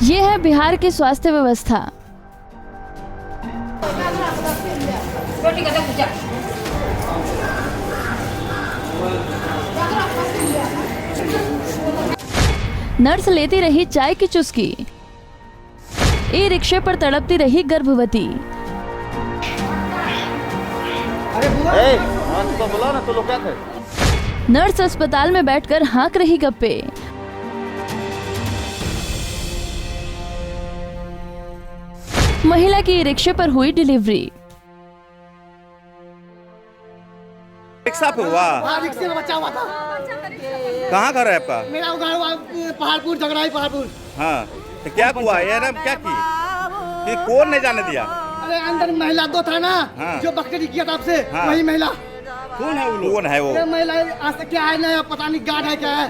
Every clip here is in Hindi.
ये है बिहार की स्वास्थ्य व्यवस्था। नर्स लेती रही चाय की चुस्की, ई रिक्शे पर तड़पती रही गर्भवती। तो बोला ना, तो लोग क्या थे? नर्स अस्पताल में बैठकर हाँक रही गप्पे। महिला की रिक्शे पर हुई डिलीवरी। रिक्शा पे हुआ? हाँ, रिक्शे में बच्चा हुआ था। कहाँ घर है आपका? मेरा घर पहाड़पुर, झगड़ाई पहाड़पुर। हाँ, तो क्या हुआ? ये ना क्या की कि कौन ने जाने दिया? अरे अंदर महिला दो था ना, हाँ। जो बकरी किया था आपसे, हाँ। वही महिला। कौन है वो लोग? कौन है वो? ये महिला आज तक क्या है ना, पता नहीं गार्ड है क्या है।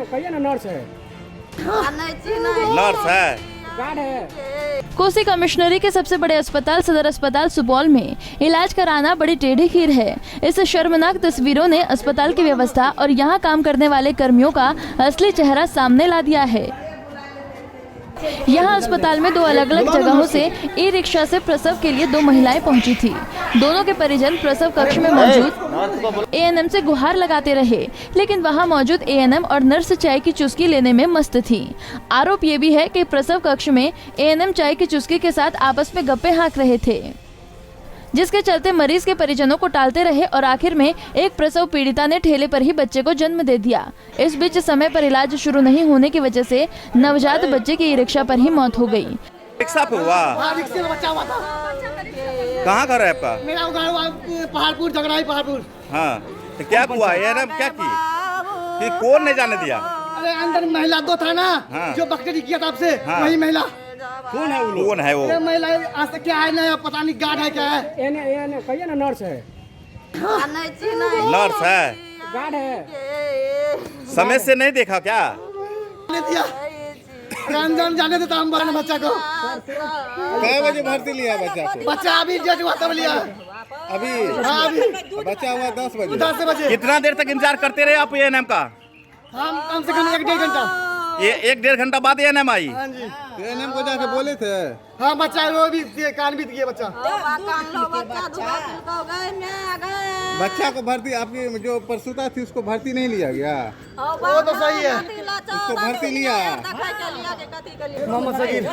कहिए ना, नर्स है, नर्स है, गार्ड है। कोसी कमिश्नरी के सबसे बड़े अस्पताल सदर अस्पताल सुपौल में इलाज कराना बड़ी टेढ़ी खीर है। इस शर्मनाक तस्वीरों ने अस्पताल की व्यवस्था और यहाँ काम करने वाले कर्मियों का असली चेहरा सामने ला दिया है। यहाँ अस्पताल में दो अलग अलग जगहों से ई रिक्शा से प्रसव के लिए दो महिलाएं पहुंची थी। दोनों के परिजन प्रसव कक्ष में मौजूद एएनएम से गुहार लगाते रहे, लेकिन वहां मौजूद एएनएम और नर्स चाय की चुस्की लेने में मस्त थी। आरोप ये भी है कि प्रसव कक्ष में एएनएम चाय की चुस्की के साथ आपस में गप्पे हाँक रहे थे, जिसके चलते मरीज के परिजनों को टालते रहे और आखिर में एक प्रसव पीड़िता ने ठेले पर ही बच्चे को जन्म दे दिया। इस बीच समय पर इलाज शुरू नहीं होने की वजह से नवजात बच्चे की रिक्शा पर ही मौत हो गई। रिक्शा पे हुआ? हाँ, रिक्शे में बच्चा हुआ था। कहाँ घर है आपका? मेरा घर पहाड़पुर, झगड़ाई पहाड़पुर। हाँ, तो क्या हुआ? ये ना क्या की कि कौन ने जाने दिया? अरे अंदर महिला दो था ना, हाँ। जो बकरी किया था आपसे, हाँ। वही महिला। कौन है वो लोग? कौन है वो? ये महिला आज तक क्या है ना, पता नहीं गार्ड है क्या है। कहिए ना, नर्स है, नर्स है, गार्ड है। समय से नहीं देखा क्या? ने दिया रमजान जाने देता हम बहन बच्चा को। कितने बजे भर्ती लिया बच्चा को? बच्चा अभी जज हुआ तब लिया। अभी हाँ, अभी बच्चा हुआ 10 बजे। 10 बजे। कितना देर तक इंतजार करते रहे आप एएनएम का? हम कम से कम 1-1.5 घंटा। ये 1-1.5 घंटा बाद एएनएम आई? हाँ जी। एएनएम को जाके बोले थे? हाँ, बच्चा वो भी कान बीत गया बच्चा। बच्चा को भर्ती, आपकी जो प्रसूता थी उसको भर्ती नहीं लिया गया? वो तो सही है। उसको भर्ती लिया? मोहम्मद सगीर।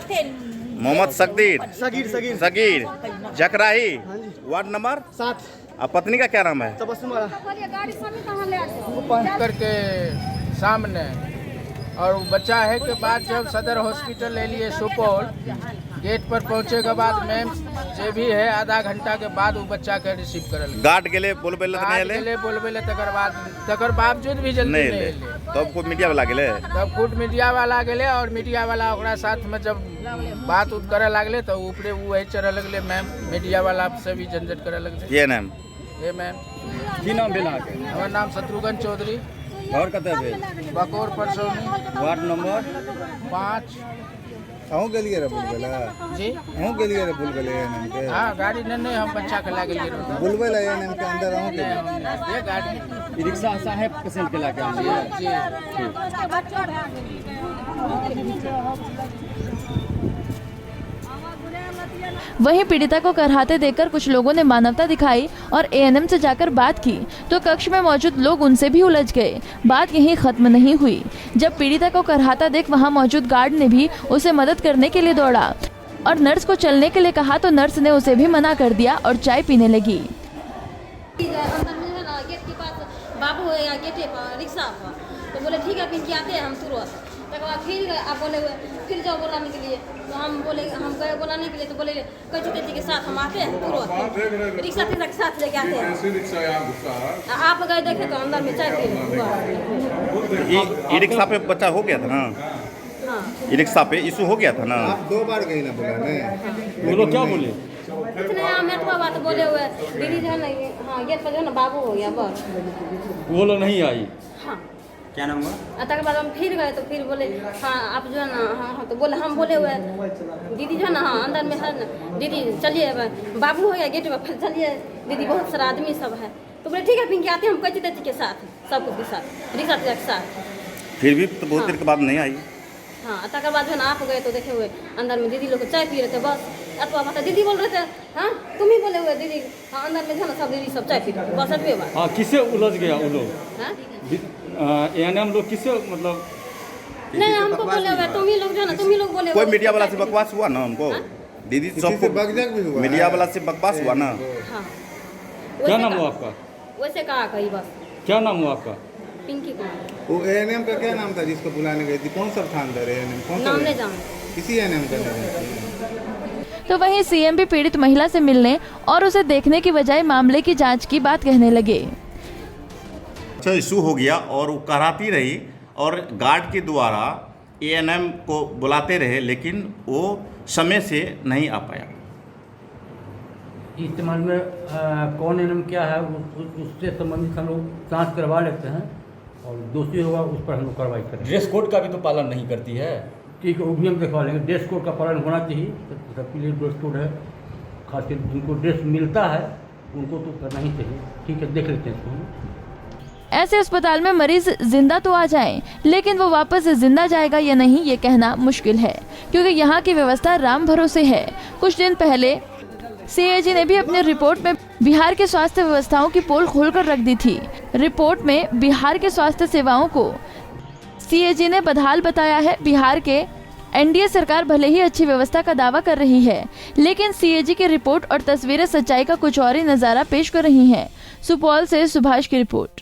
मोहम्मद सगीर। Sagir Sagir Sagir Jakrahi, ward number 7। अब पत्नी का क्या नाम है? तबस्सुम। करके सामने और बच्चा है के बाद जब सदर हॉस्पिटल ले लिए सुपौल, गेट पर पहुंचे के बाद मैम जे भी है आधा घंटा के बाद वो बच्चा के रिसीव करल। गार्ड के लिए बोलबे नहीं बोलबे तकर बावजूद भी जल्दी नहीं ले। तब कोई मीडिया वाला गेले? तब खुद मीडिया वाला गेले और मीडिया वाला ओकरा साथ में जब बात उत करे लगले तो ऊपरे वो वही चढ़े लगले। मैम मीडिया वाला से भी झंझट करे लगले। ये नाम ये मैम की नाम भेल अहाँके? हमार नाम शत्रुघ्न चौधरी, घर कतऽ भेल? Bakaur Parsauni, ward number 5। अहूँ गेलिए रे बुलबे ला? जी अहूँ गेलिए रे बुलबे ला एएनएम के? हाँ, गाड़ी नहीं हम बच्चा के ला गेलिए रहते। बुलबे ला एएनएम के अंदर अहूँ गेलिए? ये गाड़ी रिक्शा साहेब पेशेंट के लाके जी वहीं पीड़िता को करहाते देखकर कुछ लोगों ने मानवता दिखाई और एएनएम से जाकर बात की तो कक्ष में मौजूद लोग उनसे भी उलझ गए। बात यहीं खत्म नहीं हुई। जब पीड़िता को करहाता देख वहां मौजूद गार्ड ने भी उसे मदद करने के लिए दौड़ा और नर्स को चलने के लिए कहा तो नर्स ने उसे भी मना कर दिया और चाय पीने लगी। बाबू है या गेटे पर रिक्शा पर, तो बोले ठीक है पिंकी आते हैं हम तुरंत। तक बाद फिर आप बोले फिर जाओ बुलाने के लिए, तो हम बोले हम गए बुलाने के लिए, तो बोले कच्ची तेजी के साथ हम आते हैं तुरंत, रिक्शा के साथ लेके आते हैं। आप गए देखे तो अंदर में चाय पी। ई रिक्शा पे बच्चा हो गया था ना? हाँ, ई रिक्शा पे इशू हो गया था ना? आप 2 बार गई ना बुलाने? वो लोग क्या बोले? कुछ नहीं, मेटवा बात बोले हुए दीदी जो है ना, हाँ गेट पर जो है ना बाबू हो गया बस। वो लोग नहीं आई? हाँ। क्या नाम हुआ? तक बाद हम फिर गए तो फिर बोले हाँ आप जो है ना, हाँ तो बोले हम बोले हुए दीदी जो है ना, हाँ अंदर में है ना दीदी चलिए बाबू हो गया गेट पर, फिर चलिए दीदी बहुत सारा आदमी सब है, तो बोले ठीक है पिंकी आते हैं हम कच्ची तेजी के साथ सब कुछ के साथ रिक्शा के साथ। फिर भी तो बहुत देर के बाद नहीं आई? हाँ तकर बाद जो ना आप गए तो देखे हुए अंदर में दीदी लोग चाय पी रहे थे बस। अथवा बात दीदी बोल रहे थे, हाँ तुम ही बोले हुए दीदी, हाँ अंदर में जो ना सब दीदी सब चाय पी रहे थे बस अतवे बात। हाँ किससे उलझ गया वो लोग? हाँ एएनएम लोग किससे मतलब? नहीं हमको बोले हुए तुम ही लोग जो ना तुम ही लोग बोले कोई हुए। मीडिया वाला से बकवास हुआ ना हमको? दीदी किसी से सबको बकझक भी हुआ मीडिया है? वाला से बकवास हुआ ना? हाँ क्या नाम हुआ आपका? वैसे कहा कही बस। क्या नाम हुआ आपका? पिंकी कुमार, वो एएनएम का क्या नाम था जिसको बुलाने गई थी? कौन सा थान था एएनएम? कौन सा? नाम नहीं जानते। किसी एएनएम का नहीं। तो वहीं सीएम भी पीड़ित महिला से मिलने और उसे देखने की बजाय मामले की जांच की बात कहने लगे। अच्छा इशू हो गया और वो कराती रही और गार्ड के द्वारा एएनएम को बुलाते रहे, लेकिन वो समय से नहीं आ पाया। इस संबंध में कौन एनएम क्या है उससे संबंधित हम लोग जांच करवा लेते हैं और दोषी होगा उस पर हम लोग कार्रवाई करेंगे। ड्रेस कोड का भी तो पालन नहीं करती है। ठीक है वो भी हम देखवा लेंगे। ड्रेस कोड का पालन होना चाहिए, सबके लिए ड्रेस कोड है, खासकर जिनको ड्रेस मिलता है उनको तो करना ही चाहिए। ठीक है देख लेते हैं इसको। ऐसे अस्पताल में मरीज जिंदा तो आ जाए, लेकिन वो वापस जिंदा जाएगा या नहीं ये कहना मुश्किल है, क्योंकि यहाँ की व्यवस्था राम भरोसे है। कुछ दिन पहले सीएजी ने भी अपनी रिपोर्ट में बिहार के स्वास्थ्य व्यवस्थाओं की पोल खोलकर रख दी थी। रिपोर्ट में बिहार के स्वास्थ्य सेवाओं को सीएजी ने बदहाल बताया है। बिहार के एनडीए सरकार भले ही अच्छी व्यवस्था का दावा कर रही है, लेकिन सीएजी की रिपोर्ट और तस्वीरें सच्चाई का कुछ और ही नजारा पेश कर रही हैं। सुपौल से सुभाष की रिपोर्ट।